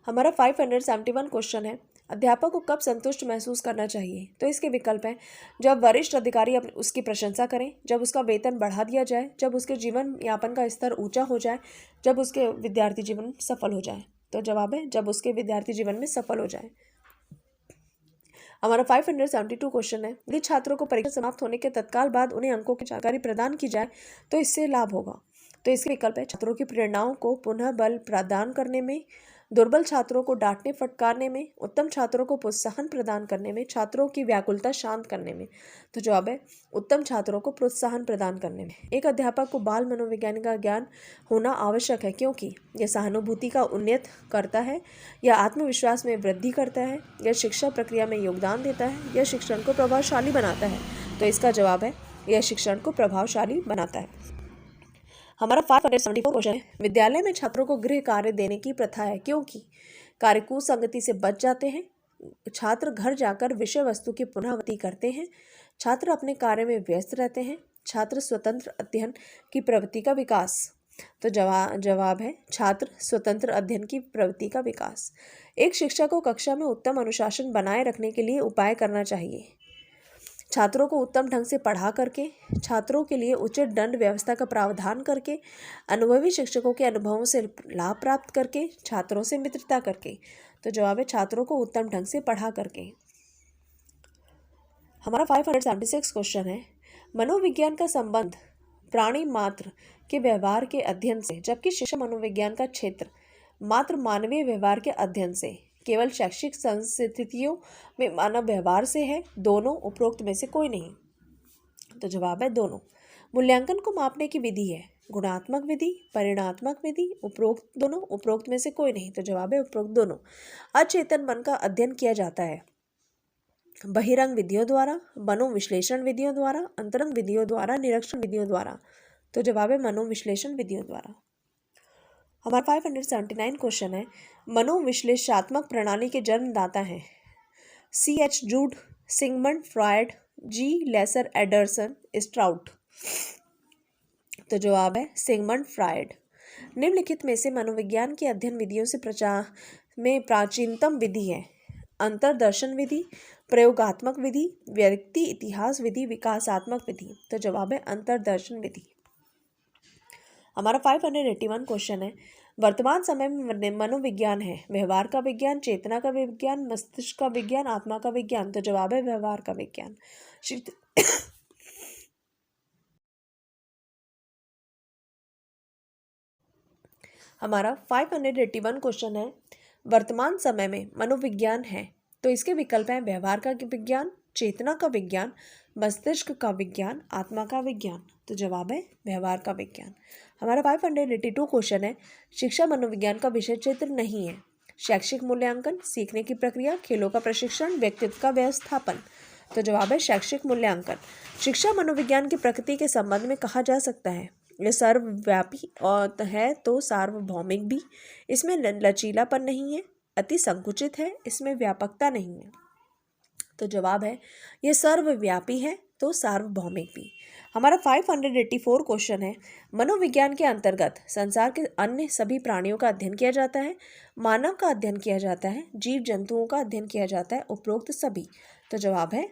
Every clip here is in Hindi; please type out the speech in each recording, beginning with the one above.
हमारा 571 क्वेश्चन है, अध्यापक को कब संतुष्ट महसूस करना चाहिए? तो इसके विकल्प हैं, जब वरिष्ठ अधिकारी उसकी प्रशंसा करें, जब उसका वेतन बढ़ा दिया जाए, जब उसके जीवन यापन का स्तर ऊंचा हो जाए, जब उसके विद्यार्थी जीवन सफल हो जाए। तो जवाब है जब उसके विद्यार्थी जीवन में सफल हो जाए। हमारा 572 क्वेश्चन है, यदि छात्रों को परीक्षा समाप्त होने के तत्काल बाद उन्हें अंकों की जानकारी प्रदान की जाए तो इससे लाभ होगा। तो इसके विकल्प है, छात्रों की प्रेरणाओं को पुनः बल प्रदान करने में, दुर्बल छात्रों को डांटने फटकारने में, उत्तम छात्रों को प्रोत्साहन प्रदान करने में, छात्रों की व्याकुलता शांत करने में। तो जवाब है उत्तम छात्रों को प्रोत्साहन प्रदान करने में। एक अध्यापक को बाल मनोविज्ञान का ज्ञान होना आवश्यक है, क्योंकि यह सहानुभूति का उन्नत करता है, यह आत्मविश्वास में वृद्धि करता है, यह शिक्षा प्रक्रिया में योगदान देता है, यह शिक्षण को प्रभावशाली बनाता है। तो इसका जवाब है यह शिक्षण को प्रभावशाली बनाता है। हमारा 574 क्वेश्चन है, विद्यालय में छात्रों को गृह कार्य देने की प्रथा है, क्योंकि कार्य कुसंगति से बच जाते हैं, छात्र घर जाकर विषय वस्तु की पुनरावृत्ति करते हैं, छात्र अपने कार्य में व्यस्त रहते हैं, छात्र स्वतंत्र अध्ययन की प्रवृत्ति का विकास। तो जवाब है छात्र स्वतंत्र अध्ययन की प्रवृत्ति का विकास। एक शिक्षक को कक्षा में उत्तम अनुशासन बनाए रखने के लिए उपाय करना चाहिए, छात्रों को उत्तम ढंग से पढ़ा करके, छात्रों के लिए उचित दंड व्यवस्था का प्रावधान करके, अनुभवी शिक्षकों के अनुभवों से लाभ प्राप्त करके, छात्रों से मित्रता करके। तो जवाब है छात्रों को उत्तम ढंग से पढ़ा करके। हमारा 576 क्वेश्चन है, मनोविज्ञान का संबंध प्राणी मात्र के व्यवहार के अध्ययन से, जबकि शिक्षा मनोविज्ञान का क्षेत्र मात्र मानवीय व्यवहार के अध्ययन से, केवल शैक्षिक संस्थितियों में मानव व्यवहार से है, दोनों उपरोक्त में से कोई नहीं। तो जवाब है दोनों। मूल्यांकन को मापने की विधि है गुणात्मक विधि, परिणात्मक विधि, उपरोक्त दोनों, उपरोक्त में से कोई नहीं। तो जवाब है उपरोक्त दोनों। अचेतन मन का अध्ययन किया जाता है बहिरंग विधियों द्वारा, मनोविश्लेषण विधियों द्वारा, अंतरंग विधियों द्वारा, निरीक्षण विधियों द्वारा। तो जवाब है मनोविश्लेषण विधियों द्वारा। हमारा 579 क्वेश्चन है, मनोविश्लेषणात्मक प्रणाली के जन्मदाता हैं C.H. Judd, Sigmund Freud, G. Lester Anderson, Strout. तो जवाब है सिगमंड फ्रॉयड। निम्नलिखित में से मनोविज्ञान की अध्ययन विधियों से प्राचीनतम विधि है अंतर्दर्शन विधि, प्रयोगात्मक विधि, व्यक्ति इतिहास विधि, विकासात्मक विधि। तो जवाब है अंतर्दर्शन विधि। हमारा 581 क्वेश्चन है, वर्तमान समय में मनोविज्ञान है व्यवहार का विज्ञान, चेतना का विज्ञान, मस्तिष्क का विज्ञान, आत्मा का विज्ञान। तो जवाब है व्यवहार का विज्ञान। हमारा 581 क्वेश्चन है, वर्तमान समय में मनोविज्ञान है, तो इसके विकल्प हैं व्यवहार का विज्ञान, चेतना का विज्ञान, मस्तिष्क का विज्ञान, आत्मा का विज्ञान। तो जवाब है व्यवहार का विज्ञान। हमारा 582 क्वेश्चन है, शिक्षा मनोविज्ञान का विषय क्षेत्र नहीं है, शैक्षिक मूल्यांकन, सीखने की प्रक्रिया, खेलों का प्रशिक्षण, व्यक्तित्व का व्यवस्थापन। तो जवाब है शैक्षिक मूल्यांकन। शिक्षा मनोविज्ञान की प्रकृति के संबंध में कहा जा सकता है, यह सर्वव्यापी और है तो सार्वभौमिक भी, इसमें लचीलापन नहीं है, अति संकुचित है, इसमें व्यापकता नहीं है। तो जवाब है यह सर्वव्यापी है तो सार्वभौमिक भी। हमारा 584 क्वेश्चन है, मनोविज्ञान के अंतर्गत संसार के अन्य सभी प्राणियों का अध्ययन किया जाता है, मानव का अध्ययन किया जाता है, जीव जंतुओं का अध्ययन किया जाता है, उपरोक्त सभी। तो जवाब है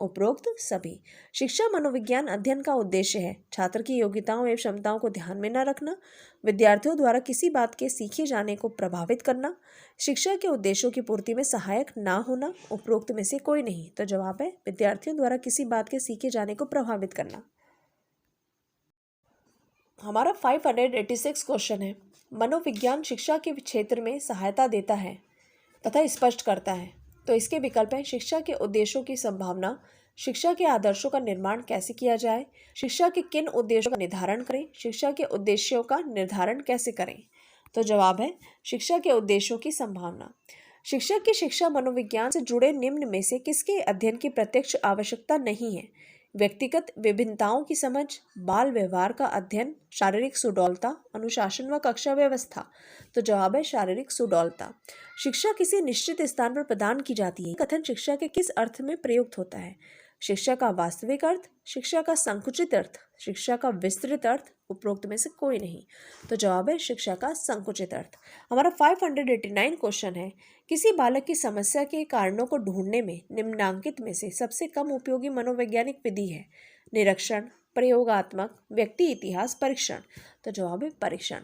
उपरोक्त सभी। शिक्षा मनोविज्ञान अध्ययन का उद्देश्य है छात्र की योग्यताओं एवं क्षमताओं को ध्यान में न रखना, विद्यार्थियों द्वारा किसी बात के सीखे जाने को प्रभावित करना, शिक्षा के उद्देश्यों की पूर्ति में सहायक ना होना, उपरोक्त में से कोई नहीं। तो जवाब है विद्यार्थियों द्वारा किसी बात के सीखे जाने को प्रभावित करना। हमारा 586 क्वेश्चन है, मनोविज्ञान शिक्षा के क्षेत्र में सहायता देता है तथा स्पष्ट करता है, तो इसके विकल्प हैं शिक्षा के उद्देश्यों की संभावना, शिक्षा के आदर्शों का निर्माण कैसे किया जाए, शिक्षा के किन उद्देश्यों का निर्धारण करें, शिक्षा के उद्देश्यों का निर्धारण कैसे करें। तो जवाब है शिक्षा के उद्देश्यों की संभावना। शिक्षक की शिक्षा मनोविज्ञान से जुड़े निम्न में से किसके अध्ययन की प्रत्यक्ष आवश्यकता नहीं है, व्यक्तिगत विभिन्नताओं की समझ, बाल व्यवहार का अध्ययन, शारीरिक सुडौलता, अनुशासन व कक्षा व्यवस्था। तो जवाब है शारीरिक सुडौलता। शिक्षा किसी निश्चित स्थान पर प्रदान की जाती है, कथन शिक्षा के किस अर्थ में प्रयुक्त होता है, शिक्षा का वास्तविक अर्थ, शिक्षा का संकुचित अर्थ, शिक्षा का विस्तृत अर्थ, उपरोक्त में से कोई नहीं। तो जवाब है शिक्षा का संकुचित अर्थ। हमारा 589 क्वेश्चन है, किसी बालक की समस्या के कारणों को ढूंढने में निम्नांकित में से सबसे कम उपयोगी मनोवैज्ञानिक विधि है? निरीक्षण, प्रयोगात्मक, व्यक्ति इतिहास, परीक्षण। तो जवाब है परीक्षण।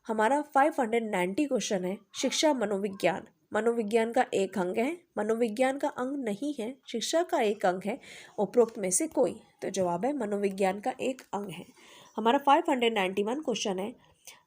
हमारा 590 क्वेश्चन है, शिक्षा मनोविज्ञान। मनोविज्ञान का एक अंग है, मनोविज्ञान का अंग नहीं है, शिक्षा का एक अंग है, उपरोक्त में से कोई। तो जवाब है मनोविज्ञान का एक अंग है। हमारा 591 क्वेश्चन है,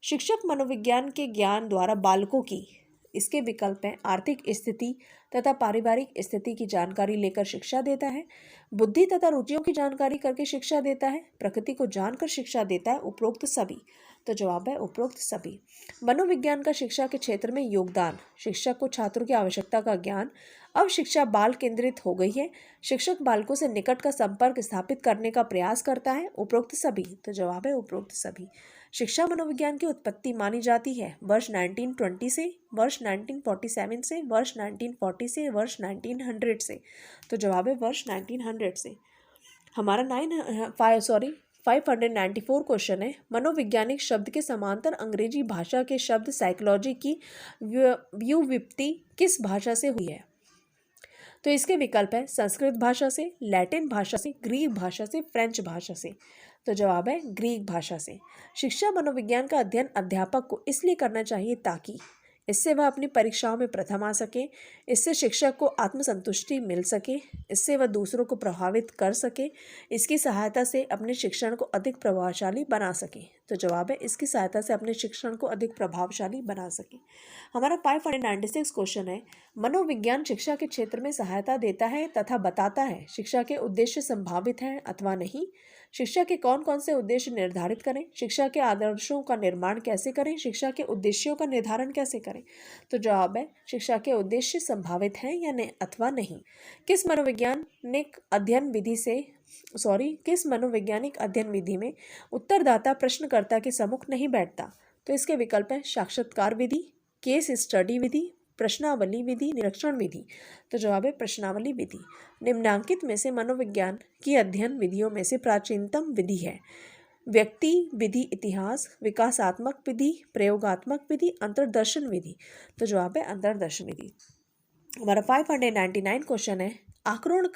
शिक्षक मनोविज्ञान के ज्ञान द्वारा बालकों की, इसके विकल्प हैं, आर्थिक स्थिति तथा पारिवारिक स्थिति की जानकारी लेकर शिक्षा देता है, बुद्धि तथा रुचियों की जानकारी करके शिक्षा देता है, प्रकृति को जानकर शिक्षा देता है, उपरोक्त सभी। तो जवाब है उपरोक्त सभी। मनोविज्ञान का शिक्षा के क्षेत्र में योगदान, शिक्षक को छात्रों की आवश्यकता का ज्ञान। अब शिक्षा बाल केंद्रित हो गई है, शिक्षक बालकों से निकट का संपर्क स्थापित करने का प्रयास करता है, उपरोक्त सभी। तो जवाब है उपरोक्त सभी। शिक्षा मनोविज्ञान की उत्पत्ति मानी जाती है वर्ष 1920 से, वर्ष 1947 से, वर्ष 1940 से, वर्ष 1900 से। तो जवाब है वर्ष 1900 से। हमारा 594 क्वेश्चन है, मनोवैज्ञानिक शब्द के समांतर अंग्रेजी भाषा के शब्द साइकोलॉजी की व्युत्पत्ति किस भाषा से हुई है? तो इसके विकल्प है, संस्कृत भाषा से, लैटिन भाषा से, ग्रीक भाषा से, फ्रेंच भाषा से। तो जवाब है ग्रीक भाषा से। शिक्षा मनोविज्ञान का अध्ययन अध्यापक को इसलिए करना चाहिए ताकि इससे वह अपनी परीक्षाओं में प्रथम आ सके, इससे शिक्षक को आत्मसंतुष्टि मिल सके, इससे वह दूसरों को प्रभावित कर सके, इसकी सहायता से अपने शिक्षण को अधिक प्रभावशाली बना सके। तो जवाब है इसकी सहायता से अपने शिक्षण को अधिक प्रभावशाली बना सके। हमारा 596 क्वेश्चन है, मनोविज्ञान शिक्षा के क्षेत्र में सहायता देता है तथा बताता है शिक्षा के उद्देश्य संभावित हैं अथवा नहीं। शिक्षा के कौन कौन से उद्देश्य निर्धारित करें, शिक्षा के आदर्शों का निर्माण कैसे करें, शिक्षा के उद्देश्यों का निर्धारण कैसे करें। तो जवाब है शिक्षा के उद्देश्य संभावित हैं या नहीं अथवा नहीं। किस मनोवैज्ञानिक अध्ययन विधि में उत्तरदाता प्रश्नकर्ता के सम्मुख नहीं बैठता? तो इसके विकल्प है, साक्षात्कार विधि, केस स्टडी विधि, प्रश्नावली विधि, निरीक्षण विधि। तो जवाब है प्रश्नावली विधि। निम्नांकित में से मनोविज्ञान की अध्ययन विधियों में से प्राचीनतम विधि है? व्यक्ति विधि इतिहास, विकासात्मक विधि, प्रयोगात्मक विधि, अंतर्दर्शन विधि। तो जवाब है अंतर्दर्शन विधि। हमारा 599 क्वेश्चन है, आंकड़ों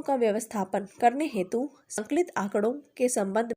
का व्यवस्थापन करने हेतु संकलित आंकड़ों के संबंध